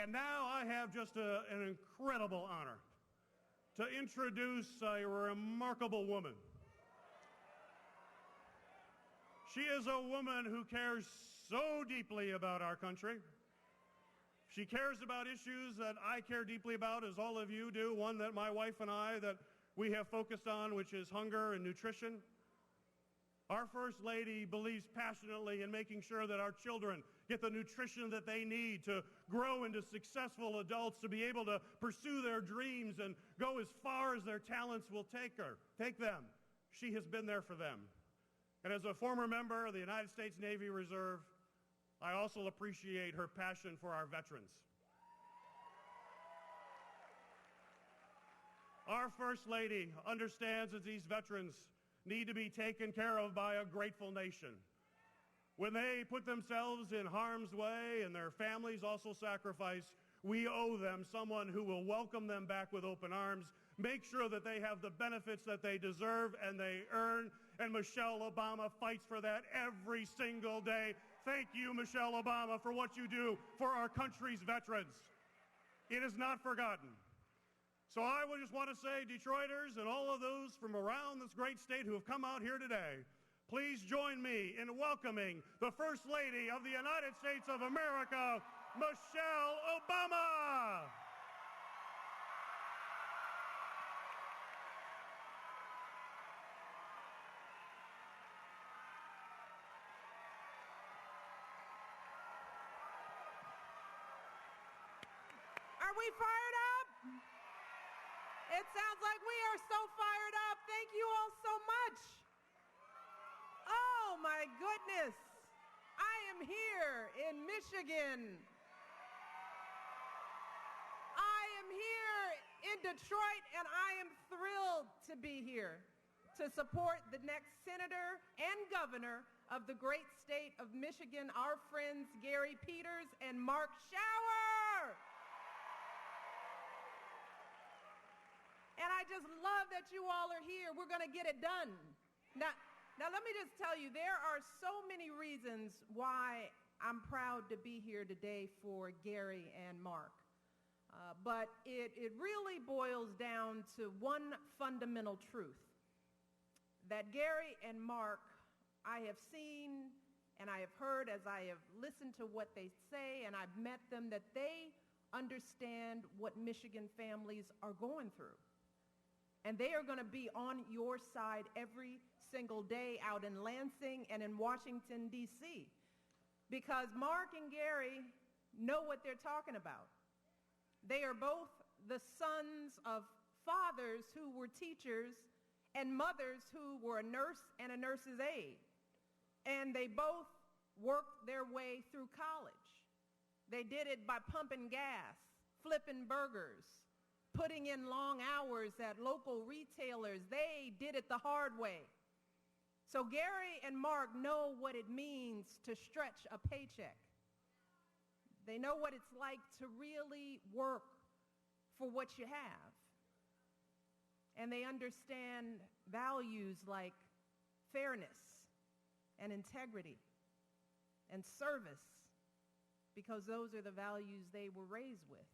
And now I have just an incredible honor to introduce a remarkable woman. She is a woman who cares so deeply about our country. She cares about issues that I care deeply about, as all of you do, one that my wife and I, that we have focused on, which is hunger and nutrition. Our First Lady believes passionately in making sure that our children get the nutrition that they need to grow into successful adults, to be able to pursue their dreams and go as far as their talents will take them. She has been there for them. And as a former member of the United States Navy Reserve, I also appreciate her passion for our veterans. Our First Lady understands that these veterans need to be taken care of by a grateful nation. When they put themselves in harm's way and their families also sacrifice, we owe them someone who will welcome them back with open arms, make sure that they have the benefits that they deserve and they earn, and Michelle Obama fights for that every single day. Thank you, Michelle Obama, for what you do for our country's veterans. It is not forgotten. So I would just want to say, Detroiters and all of those from around this great state who have come out here today, please join me in welcoming the First Lady of the United States of America, Michelle Obama. Are we fired up? It sounds like we are so fired up. Thank you all so much. Oh my goodness. I am here in Michigan. I am here in Detroit, and I am thrilled to be here to support the next senator and governor of the great state of Michigan, our friends Gary Peters and Mark Schauer. And I just love that you all are here. We're going to get it done. Now, let me just tell you, there are so many reasons why I'm proud to be here today for Gary and Mark. But it really boils down to one fundamental truth, that Gary and Mark, I have seen and I have heard as I have listened to what they say and I've met them, that they understand what Michigan families are going through. And they are going to be on your side every single day out in Lansing and in Washington, D.C. Because Mark and Gary know what they're talking about. They are both the sons of fathers who were teachers and mothers who were a nurse and a nurse's aide. And they both worked their way through college. They did it by pumping gas, flipping burgers, putting in long hours at local retailers. They did it the hard way. So Gary and Mark know what it means to stretch a paycheck. They know what it's like to really work for what you have. And they understand values like fairness and integrity and service, because those are the values they were raised with.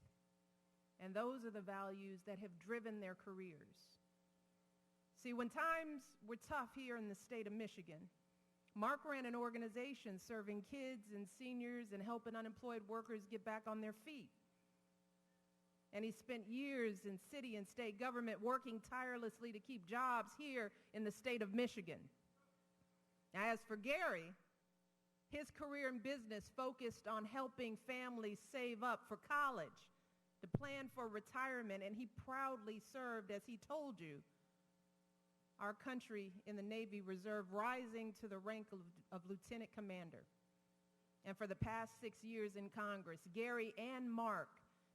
And those are the values that have driven their careers. See, when times were tough here in the state of Michigan, Mark ran an organization serving kids and seniors and helping unemployed workers get back on their feet. And he spent years in city and state government working tirelessly to keep jobs here in the state of Michigan. Now, as for Gary, his career in business focused on helping families save up for college, to plan for retirement, and he proudly served, as he told you, our country in the Navy Reserve, rising to the rank of lieutenant commander. And for the past 6 years in Congress, Gary and Mark,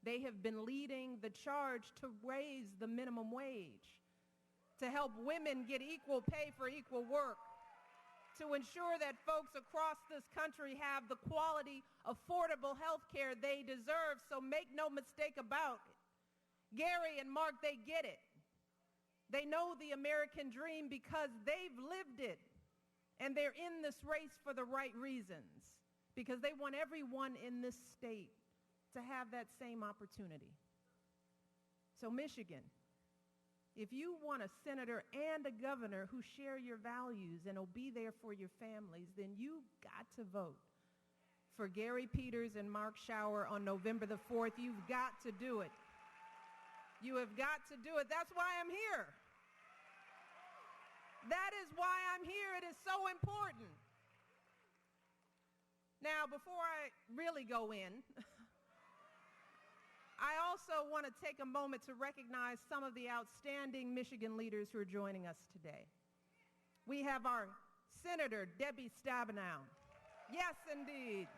they have been leading the charge to raise the minimum wage, to help women get equal pay for equal work, to ensure that folks across this country have the quality, affordable health care they deserve. So make no mistake about it. Gary and Mark, they get it. They know the American dream because they've lived it. And they're in this race for the right reasons, because they want everyone in this state to have that same opportunity. So Michigan, if you want a senator and a governor who share your values and will be there for your families, then you got to vote for Gary Peters and Mark Schauer on November the 4th. You've got to do it. You have got to do it. That's why I'm here. That is why I'm here. It is so important. Now, before I really go in, I also want to take a moment to recognize some of the outstanding Michigan leaders who are joining us today. We have our Senator Debbie Stabenow. Yes, indeed.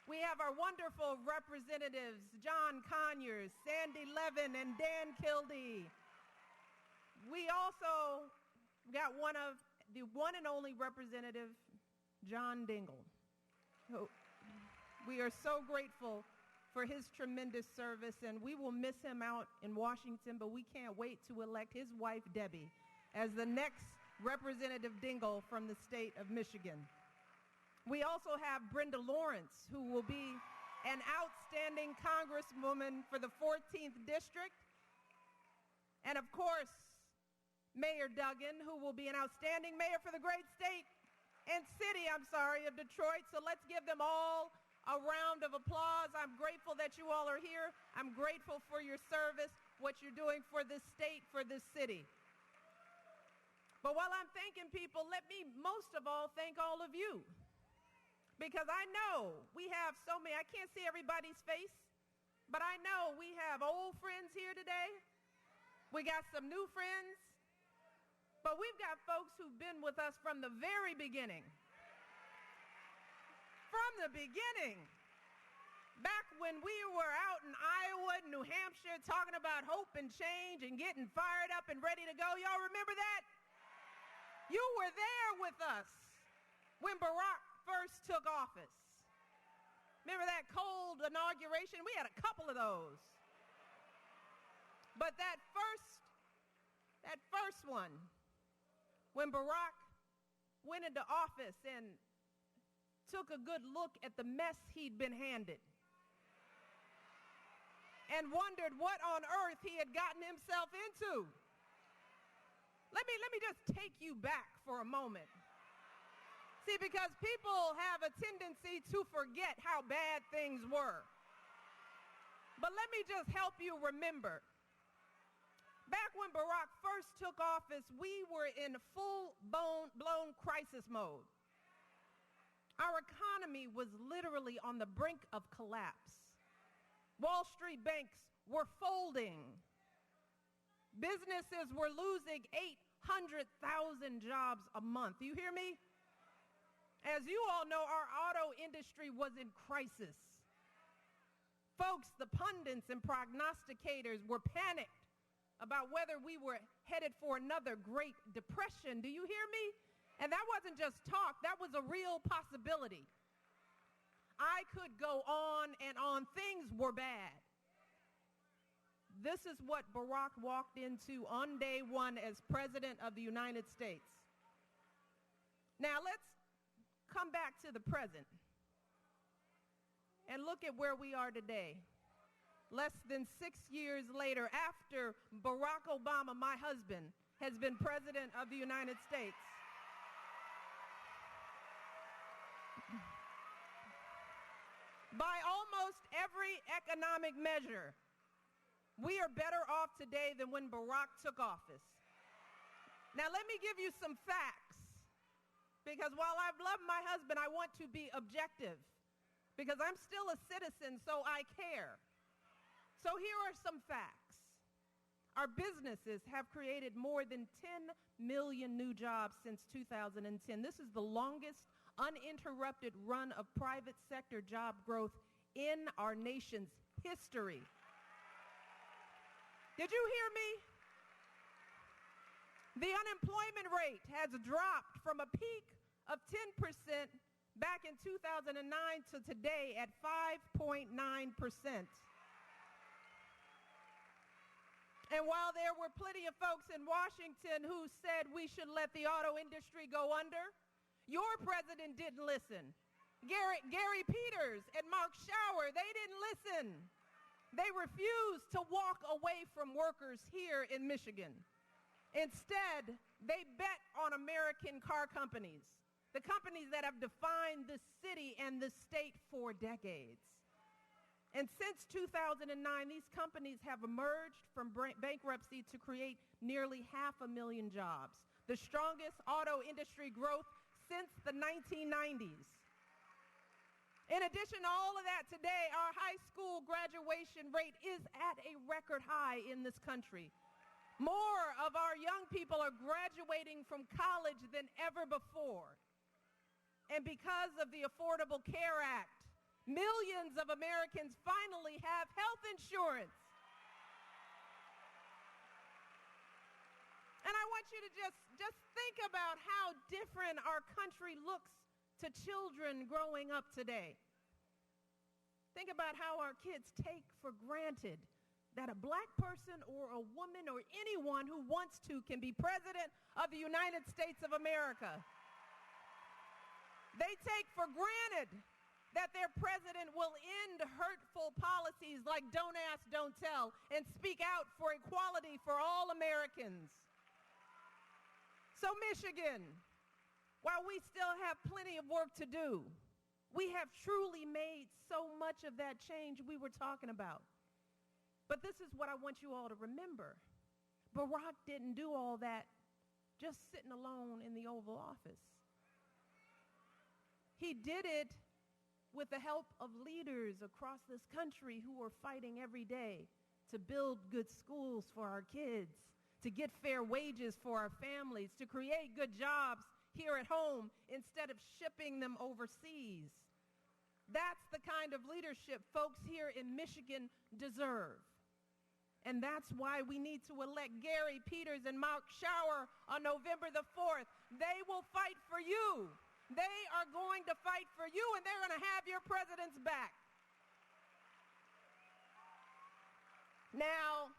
We have our wonderful representatives, John Conyers, Sandy Levin, and Dan Kildee. We also got the one and only representative, John Dingell. We are so grateful for his tremendous service, and we will miss him out in Washington, but we can't wait to elect his wife, Debbie, as the next Representative Dingell from the state of Michigan. We also have Brenda Lawrence, who will be an outstanding congresswoman for the 14th District. And of course, Mayor Duggan, who will be an outstanding mayor for the great state and city, of Detroit. So let's give them all a round of applause. I'm grateful that you all are here. I'm grateful for your service, what you're doing for this state, for this city. But while I'm thanking people, let me most of all thank all of you. Because I know we have so many, I can't see everybody's face, but I know we have old friends here today. We got some new friends, but we've got folks who've been with us from the very beginning. From the beginning. Back when we were out in Iowa and New Hampshire talking about hope and change and getting fired up and ready to go. Y'all remember that? You were there with us when Barack first took office. Remember that cold inauguration? We had a couple of those. But that first one, when Barack went into office and took a good look at the mess he'd been handed and wondered what on earth he had gotten himself into. Let me just take you back for a moment. See, because people have a tendency to forget how bad things were. But let me just help you remember. Back when Barack first took office, we were in full-blown crisis mode. Our economy was literally on the brink of collapse. Wall Street banks were folding. Businesses were losing 800,000 jobs a month. You hear me? As you all know, our auto industry was in crisis. Folks, the pundits and prognosticators were panicked about whether we were headed for another Great Depression. Do you hear me? And that wasn't just talk. That was a real possibility. I could go on and on. Things were bad. This is what Barack walked into on day one as President of the United States. Now let's come back to the present and look at where we are today. Less than 6 years later, after Barack Obama, my husband, has been President of the United States. By almost every economic measure, we are better off today than when Barack took office. Now, let me give you some facts, because while I've loved my husband, I want to be objective, because I'm still a citizen, so I care. So here are some facts. Our businesses have created more than 10 million new jobs since 2010. This is the longest uninterrupted run of private sector job growth in our nation's history. Did you hear me? The unemployment rate has dropped from a peak of 10% back in 2009 to today at 5.9%. And while there were plenty of folks in Washington who said we should let the auto industry go under, your president didn't listen. Gary Peters and Mark Schauer, they didn't listen. They refused to walk away from workers here in Michigan. Instead, they bet on American car companies, the companies that have defined this city and this state for decades. And since 2009, these companies have emerged from bankruptcy to create nearly 500,000 jobs, the strongest auto industry growth since the 1990s. In addition to all of that, today, our high school graduation rate is at a record high in this country. More of our young people are graduating from college than ever before. And because of the Affordable Care Act, millions of Americans finally have health insurance. And I want you to just think about how different our country looks to children growing up today. Think about how our kids take for granted that a black person or a woman or anyone who wants to can be president of the United States of America. They take for granted that their president will end hurtful policies like don't ask, don't tell, and speak out for equality for all Americans. So Michigan, while we still have plenty of work to do, we have truly made so much of that change we were talking about. But this is what I want you all to remember. Barack didn't do all that just sitting alone in the Oval Office. He did it with the help of leaders across this country who are fighting every day to build good schools for our kids, to get fair wages for our families, to create good jobs here at home instead of shipping them overseas. That's the kind of leadership folks here in Michigan deserve. And that's why we need to elect Gary Peters and Mark Schauer on November the 4th. They will fight for you. They are going to fight for you, and they're going to have your president's back. Now,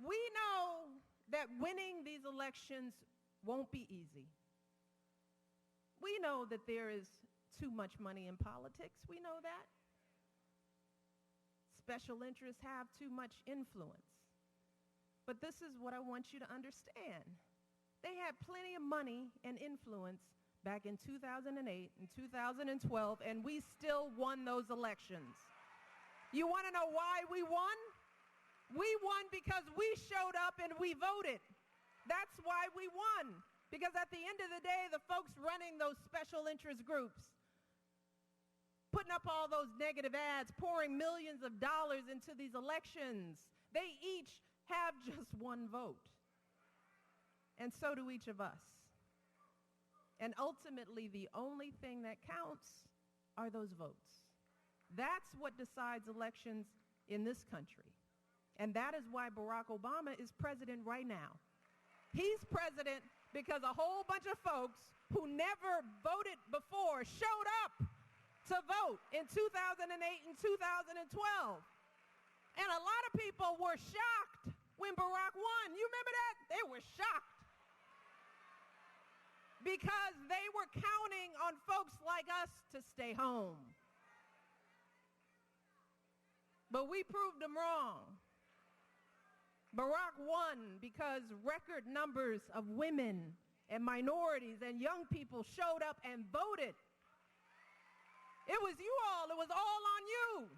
we know that winning these elections won't be easy. We know that there is too much money in politics. We know that. Special interests have too much influence. But this is what I want you to understand. They had plenty of money and influence back in 2008 and 2012, and we still won those elections. You want to know why we won? We won because we showed up and we voted. That's why we won. Because at the end of the day, the folks running those special interest groups, putting up all those negative ads, pouring millions of dollars into these elections, they each have just one vote. And so do each of us. And ultimately, the only thing that counts are those votes. That's what decides elections in this country. And that is why Barack Obama is president right now. He's president because a whole bunch of folks who never voted before showed up to vote in 2008 and 2012. And a lot of people were shocked when Barack won. You remember that? They were shocked. Because they were counting on folks like us to stay home. But we proved them wrong. Barack won because record numbers of women and minorities and young people showed up and voted. It was you all. It was all on you.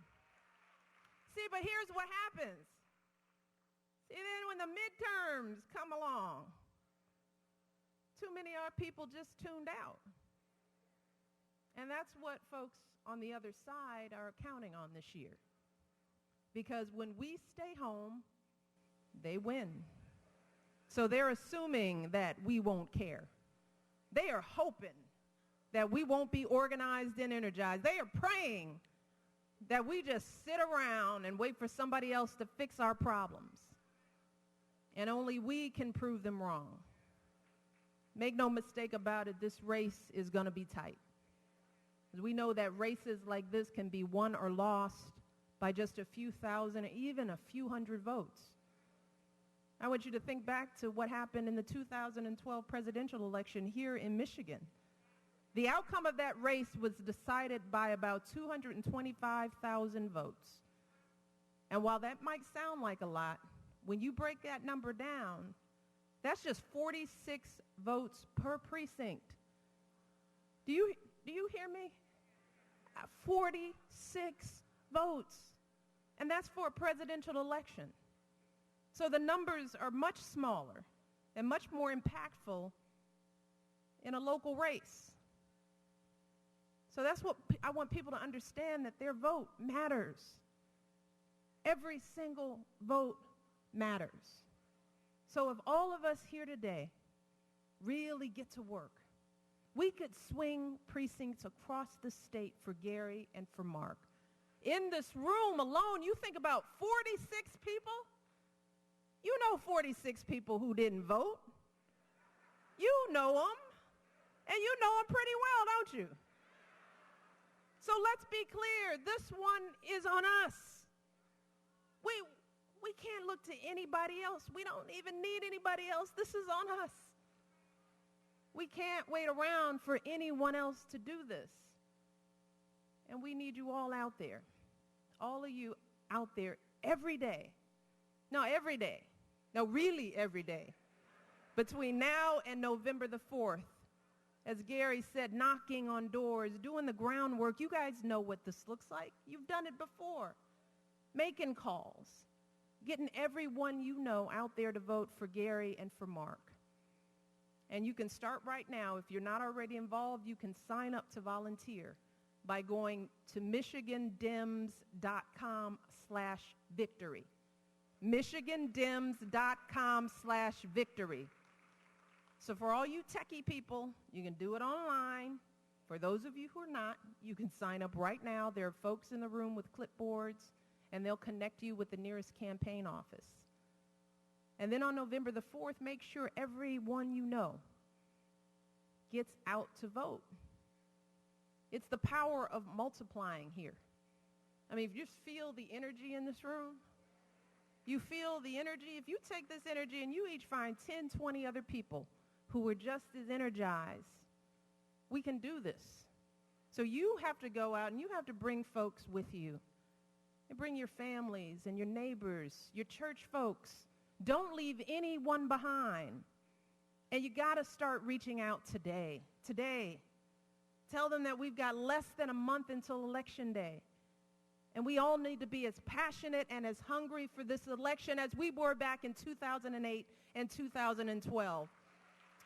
See, but here's what happens. See, then when the midterms come along, too many of our people just tuned out. And that's what folks on the other side are counting on this year. Because when we stay home, they win. So they're assuming that we won't care. They are hoping that we won't be organized and energized. They are praying that we just sit around and wait for somebody else to fix our problems. And only we can prove them wrong. Make no mistake about it, this race is going to be tight. We know that races like this can be won or lost by just a few thousand, even a few hundred votes. I want you to think back to what happened in the 2012 presidential election here in Michigan. The outcome of that race was decided by about 225,000 votes. And while that might sound like a lot, when you break that number down, that's just 46 votes per precinct. Do you hear me? 46 votes. And that's for a presidential election. So the numbers are much smaller and much more impactful in a local race. So that's what I want people to understand, that their vote matters. Every single vote matters. So if all of us here today really get to work, we could swing precincts across the state for Gary and for Mark. In this room alone, you think about 46 people. You know 46 people who didn't vote. You know them, and you know them pretty well, don't you? So let's be clear, this one is on us. We can't look to anybody else. We don't even need anybody else. This is on us. We can't wait around for anyone else to do this. And we need you all out there. All of you out there every day. No, every day. No, really every day. Between now and November the 4th. As Gary said, knocking on doors, doing the groundwork. You guys know what this looks like. You've done it before. Making calls. Getting everyone you know out there to vote for Gary and for Mark. And you can start right now. If you're not already involved, you can sign up to volunteer by going to michigandems.com/victory. michigandems.com/victory. So for all you techie people, you can do it online. For those of you who are not, you can sign up right now. There are folks in the room with clipboards, and they'll connect you with the nearest campaign office. And then on November the 4th, make sure everyone you know gets out to vote. It's the power of multiplying here. I mean, if you just feel the energy in this room, you feel the energy. If you take this energy and you each find 10, 20 other people who are just as energized, we can do this. So you have to go out and you have to bring folks with you. And bring your families and your neighbors, your church folks. Don't leave anyone behind. And you got to start reaching out today. Today. Tell them that we've got less than a month until Election Day. And we all need to be as passionate and as hungry for this election as we were back in 2008 and 2012.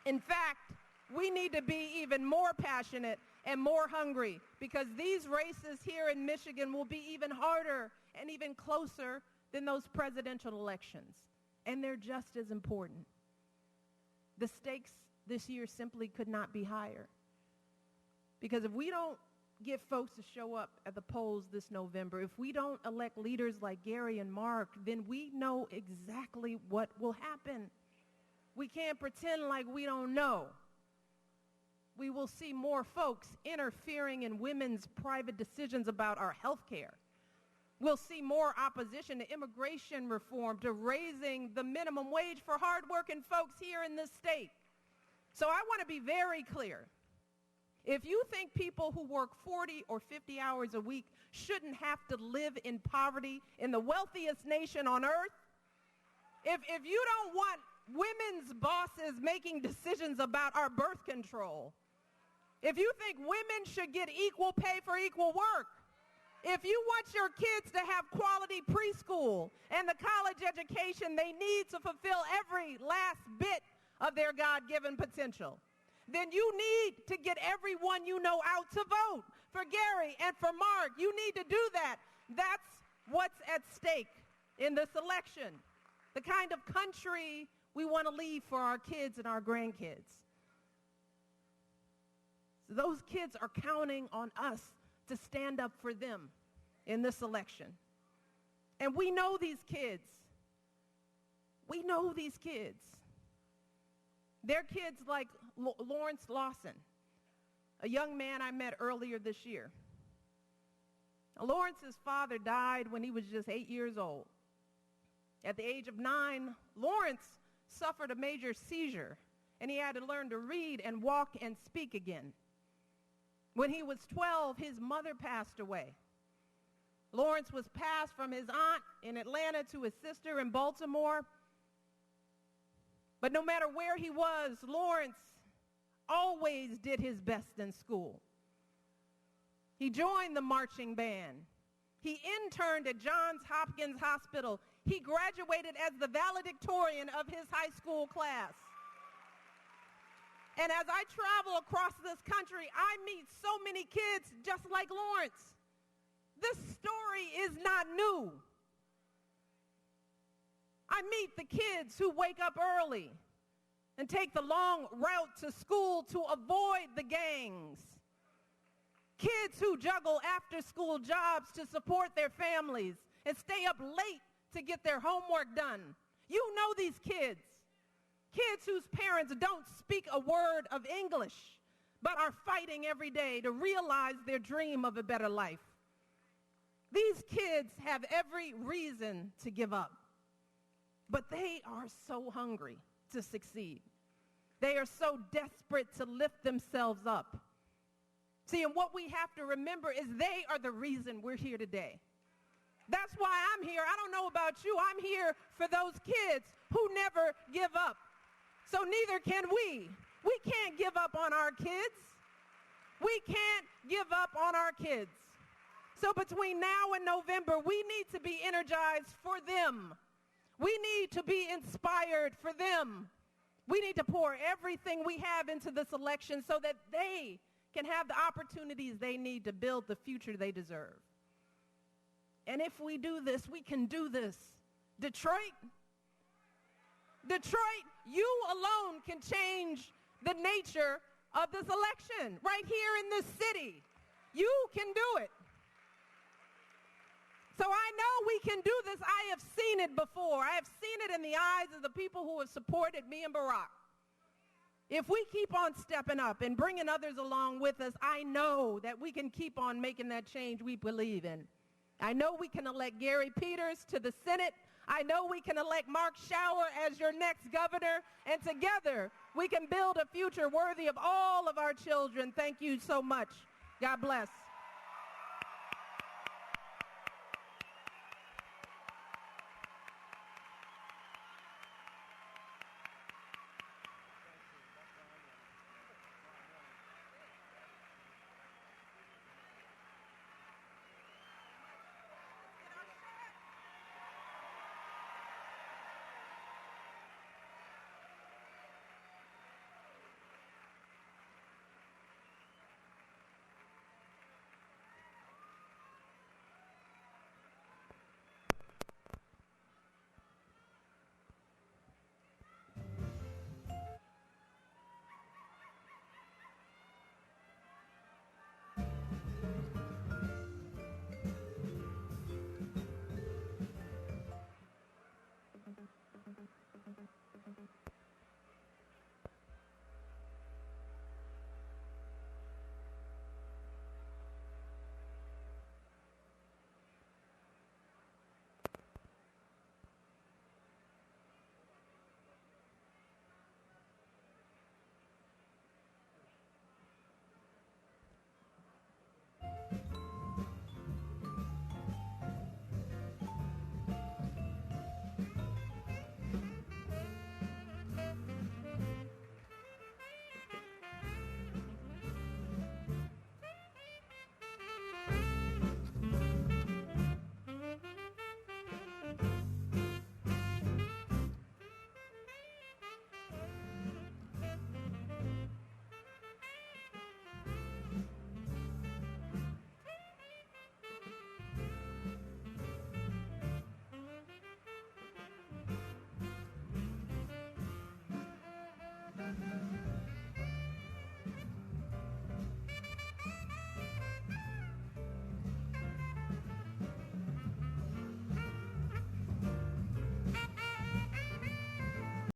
In fact, we need to be even more passionate and more hungry, because these races here in Michigan will be even harder and even closer than those presidential elections. And they're just as important. The stakes this year simply could not be higher. Because if we don't get folks to show up at the polls this November, if we don't elect leaders like Gary and Mark, then we know exactly what will happen. We can't pretend like we don't know. We will see more folks interfering in women's private decisions about our health care. We'll see more opposition to immigration reform, to raising the minimum wage for hardworking folks here in this state. So I want to be very clear. If you think people who work 40 or 50 hours a week shouldn't have to live in poverty in the wealthiest nation on earth, if you don't want women's bosses making decisions about our birth control, if you think women should get equal pay for equal work, if you want your kids to have quality preschool and the college education they need to fulfill every last bit of their God-given potential, then you need to get everyone you know out to vote for Gary and for Mark. You need to do that. That's what's at stake in this election, the kind of country we want to leave for our kids and our grandkids. So those kids are counting on us to stand up for them in this election. And we know these kids. We know these kids. They're kids like Lawrence Lawson, a young man I met earlier this year. Lawrence's father died when he was just 8 years old. At the age of 9, Lawrence suffered a major seizure, and he had to learn to read and walk and speak again. When he was 12, his mother passed away. Lawrence was passed from his aunt in Atlanta to his sister in Baltimore. But no matter where he was, Lawrence always did his best in school. He joined the marching band. He interned at Johns Hopkins Hospital. He graduated as the valedictorian of his high school class. And as I travel across this country, I meet so many kids just like Lawrence. This story is not new. I meet the kids who wake up early and take the long route to school to avoid the gangs. Kids who juggle after-school jobs to support their families and stay up late to get their homework done. You know these kids. Kids whose parents don't speak a word of English, but are fighting every day to realize their dream of a better life. These kids have every reason to give up, but they are so hungry to succeed. They are so desperate to lift themselves up. See, and what we have to remember is they are the reason we're here today. That's why I'm here. I don't know about you. I'm here for those kids who never give up. So neither can we. We can't give up on our kids. We can't give up on our kids. So between now and November, we need to be energized for them. We need to be inspired for them. We need to pour everything we have into this election so that they can have the opportunities they need to build the future they deserve. And if we do this, we can do this. Detroit, you alone can change the nature of this election right here in this city. You can do it. So I know we can do this. I have seen it before. I have seen it in the eyes of the people who have supported me and Barack. If we keep on stepping up and bringing others along with us, I know that we can keep on making that change we believe in. I know we can elect Gary Peters to the Senate. I know we can elect Mark Schauer as your next governor. And together, we can build a future worthy of all of our children. Thank you so much. God bless.